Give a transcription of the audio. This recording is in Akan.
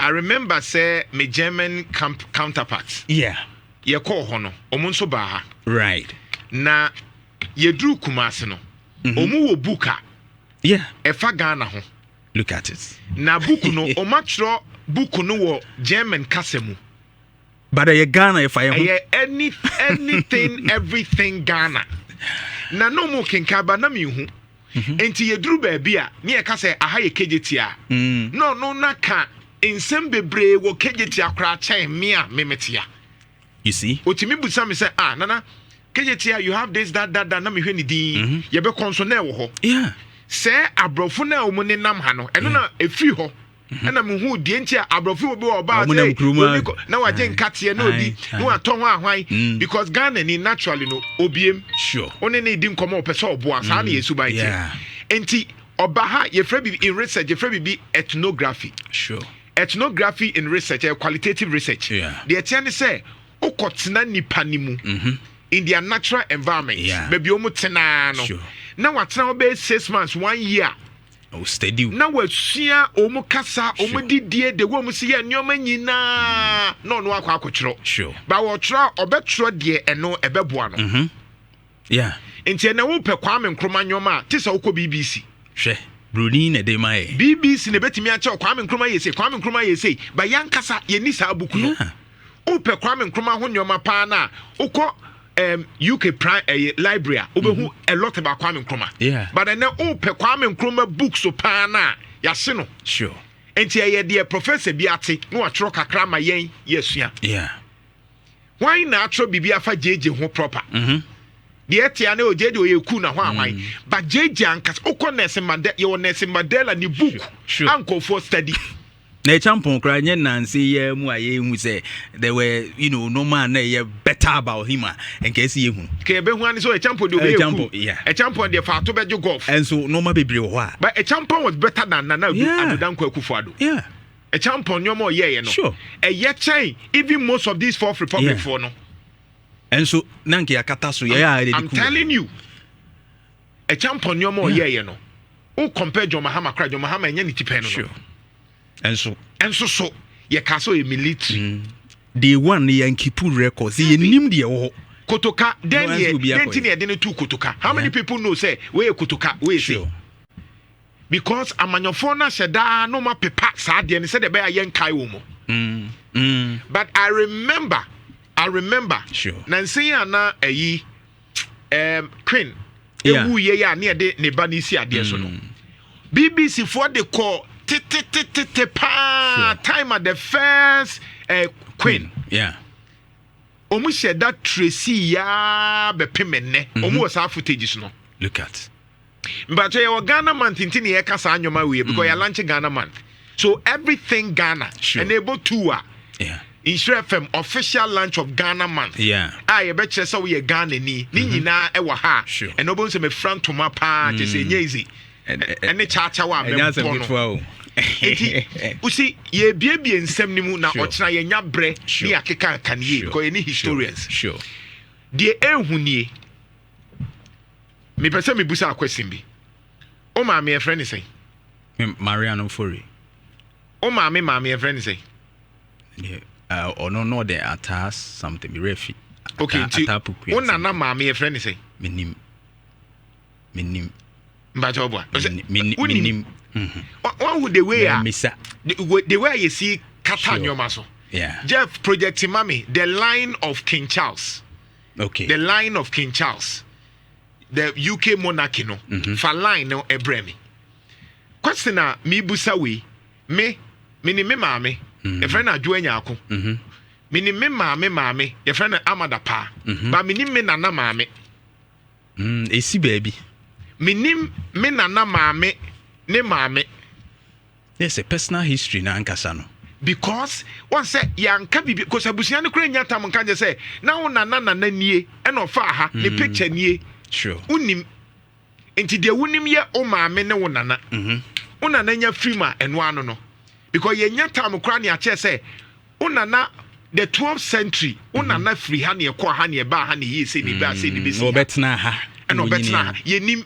I remember say my German counterparts. Yeah. Ye call hono. Omunso baha. Right. Na ye drew Kumasi no. Omu wo buka. Yeah. Efa Ghana ho. Look at it. Na buku no omachro buku no wo German kasemu. But a Ghana if I anything everything Ghana. Na no mo kenkaba na mi hu. Enti ye drew baby a me e ka say aha ye kejetia. No na ka ensem bebre wo kejetia kra chen me a memetia. You see? Otimi busa me say nana kejetia you have this that na me hwe ni din. Ye be consonel wo ho. Yeah. Say abrofo na omo ne nam ha no eno na efiri ho. Ena me hu die ntia abrofo obi oba say na waje nkate na odi no aton ho ahwan because Ghana ni naturally no obiem sure one ne di nkomo opese oboa sa na yesu ban tie enti oba ha ye fra bi in research ye fra bi ethnography sure ethnography in research qualitative research the etiane say okotena nipa ni mu in their natural environment baby omo tena no na watena obe 6 months 1 year. Oh, steady. Now we're shia omo kasa omo didie de wo mo se ye nyoma nyina no akwa akotro. Sure. Ba wo tra obetro de eno ebeboa no. Yeah. Enti na wo pe Kwame Nkrumah nyoma ti se ukọ BBC. Hwe. Bruni na de mai. BBC ne betimi a che Kwame Nkrumah yese ba yankasa ye ni sa buku no. O pe Kwame Nkrumah ho nyoma pa na ukọ UK Prime library obehu a lot about Kwame Nkrumah. Yeah. But then pe Kwame Nkrumah books so pa na yase no. Sure. Enti ye de professor bi ate no atro kakra ma yen yesua. Yeah. Why na atro bibia fa JJ ho proper? The etia na o JJ o ye ku na ho anwan. But JJ ankas okọ Nelson Mandela ye Nelson Mandela ni book. Sure. Anko for study. Na champon kra nye nansi ye mu aye hu say there were no man na ye better about him and case ye hu ke be hu ani so a champion do be yeah a champion dey fa to be golf and so no ma bebre ho a but a champion was better than Nana Adudan Kwakufuado. Yeah, a champion nyomo ye no sure a ye chain even most of these fourth republic for no and so nanki akata so ye I'm telling you a champion nyomo ye no o compare John Mahama cry John Mahama nya ni tipe no sure and so ye kaso e military the one ye keep records ye nim de wo kotoka then ye denti ne de two kotoka how many people know say we kotoka we say because amanyofo na sheda no ma pepa sa de ne say de be ayen kai wo mo but I remember sure nansi ana ayi queen ewu ye ya ne de ne ba ni si ade so no BBC for the call time at the first queen. Yeah. Omu sheda Tracy ya be pemene. Omu was our footages no. Look at. But your Ghana month in Tini Ekasa anyoma we because you're launching Ghana month. So everything Ghana enable tour. Yeah. Insure FM official launch of Ghana month. Yeah. I bet you so we Ghana ni nyina e wa ha. And no bon se me front to my pa to say easy. And the chacha wa me pono. You see, ye biebie nsem ni mu na ochina ye nya bre ni akeka kanie because any historians. Sure. De ehunie. Me pese me busa question bi. O ma me friend say. Mariano Fori. O ma me friend say. Yeah. Or no the atas something be refi. Okay, o na ma me friend say. Minim. Mbajo boy. Minim. One would the way you see Catania Maso. Yeah. Jeff projecting mommy, the line of King Charles. Okay. The line of King Charles. The UK monarchy no. For line no ebremi. Question me busawi. Me mame. A friend a join yako. Me mame. A friend Amada pa. But me nana mame. Esi baby. Me nana mame. Ne mame. There's a personal history na ankasa no. Because one say yanka bibi because abusia no kura nyata mo kan say na wo nana nie e no fa ha ne picture nie. Sure. Unim enti de wonim ye o mame ne wo nana. Wo nana nya frima eno ano no. Because ye nyata mo kura ne ache say wo nana the 12th century wo nana free ha ne ko ha ne ba ha ne yi se ni ba se ni be se. No betna ha. And no betna ye nim